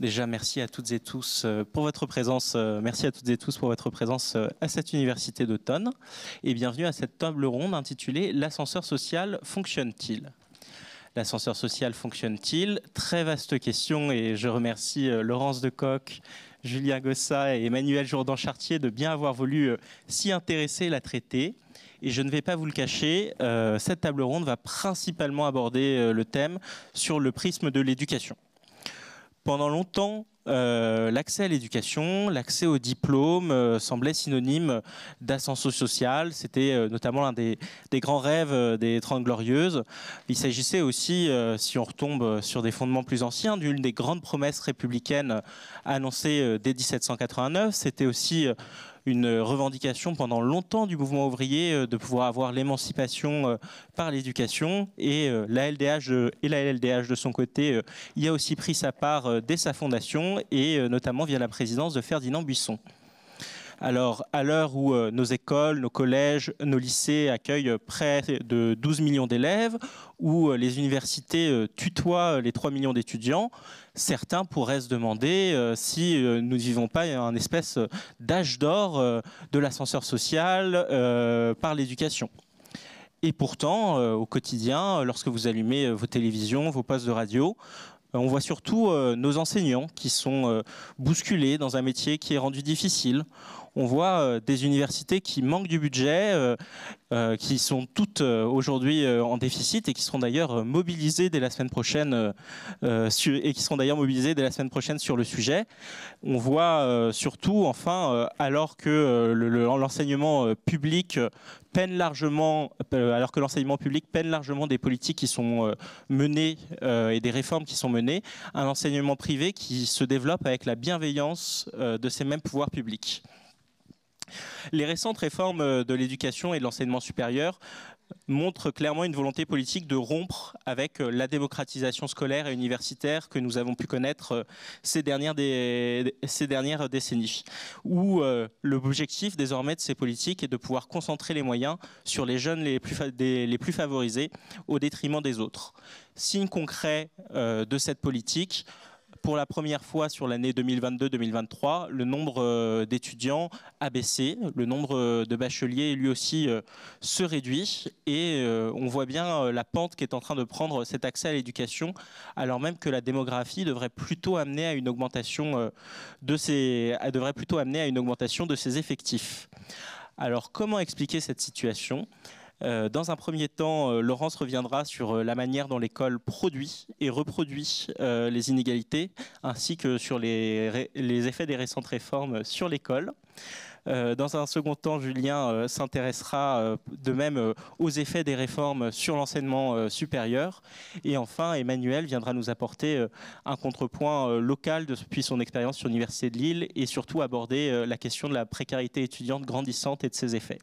Déjà, merci à toutes et tous pour votre présence. Merci à toutes et tous pour votre présence à cette université d'automne. Et bienvenue à cette table ronde intitulée « L'ascenseur social fonctionne-t-il » L'ascenseur social fonctionne-t-il? Très vaste question et je remercie Laurence Decoq, Julien Gossa et Emmanuel Jourdan-Chartier de bien avoir voulu s'y intéresser et la traiter. Et je ne vais pas vous le cacher, cette table ronde va principalement aborder le thème sur le prisme de l'éducation. Pendant longtemps, l'accès à l'éducation, l'accès au diplôme semblait synonyme d'ascension sociale. C'était notamment l'un des grands rêves des Trente Glorieuses. Il s'agissait aussi, si on retombe sur des fondements plus anciens, d'une des grandes promesses républicaines annoncées dès 1789. C'était aussi une revendication pendant longtemps du mouvement ouvrier de pouvoir avoir l'émancipation par l'éducation. Et la LDH de son côté y a aussi pris sa part dès sa fondation et notamment via la présidence de Ferdinand Buisson. Alors, à l'heure où nos écoles, nos collèges, nos lycées accueillent près de 12 millions d'élèves, où les universités tutoient les 3 millions d'étudiants, certains pourraient se demander si nous ne vivons pas un espèce d'âge d'or de l'ascenseur social par l'éducation. Et pourtant, au quotidien, lorsque vous allumez vos télévisions, vos postes de radio, on voit surtout nos enseignants qui sont bousculés dans un métier qui est rendu difficile. On voit des universités qui manquent du budget, qui sont toutes aujourd'hui en déficit et qui seront d'ailleurs mobilisées dès la semaine prochaine sur le sujet. On voit surtout, enfin, alors que l'enseignement public peine largement, des politiques qui sont menées et des réformes qui sont menées, un enseignement privé qui se développe avec la bienveillance de ces mêmes pouvoirs publics. Les récentes réformes de l'éducation et de l'enseignement supérieur montrent clairement une volonté politique de rompre avec la démocratisation scolaire et universitaire que nous avons pu connaître ces dernières décennies, où l'objectif désormais de ces politiques est de pouvoir concentrer les moyens sur les jeunes les plus favorisés au détriment des autres. Signe concret de cette politique, pour la première fois sur l'année 2022-2023, le nombre d'étudiants a baissé, le nombre de bacheliers lui aussi se réduit et on voit bien la pente qui est en train de prendre cet accès à l'éducation, alors même que la démographie devrait plutôt amener à une augmentation de ses effectifs. Alors comment expliquer cette situation ? Dans un premier temps, Laurence reviendra sur la manière dont l'école produit et reproduit les inégalités, ainsi que sur les effets des récentes réformes sur l'école. Dans un second temps, Julien s'intéressera de même aux effets des réformes sur l'enseignement supérieur. Et enfin, Emmanuel viendra nous apporter un contrepoint local depuis son expérience sur l'Université de Lille et surtout aborder la question de la précarité étudiante grandissante et de ses effets.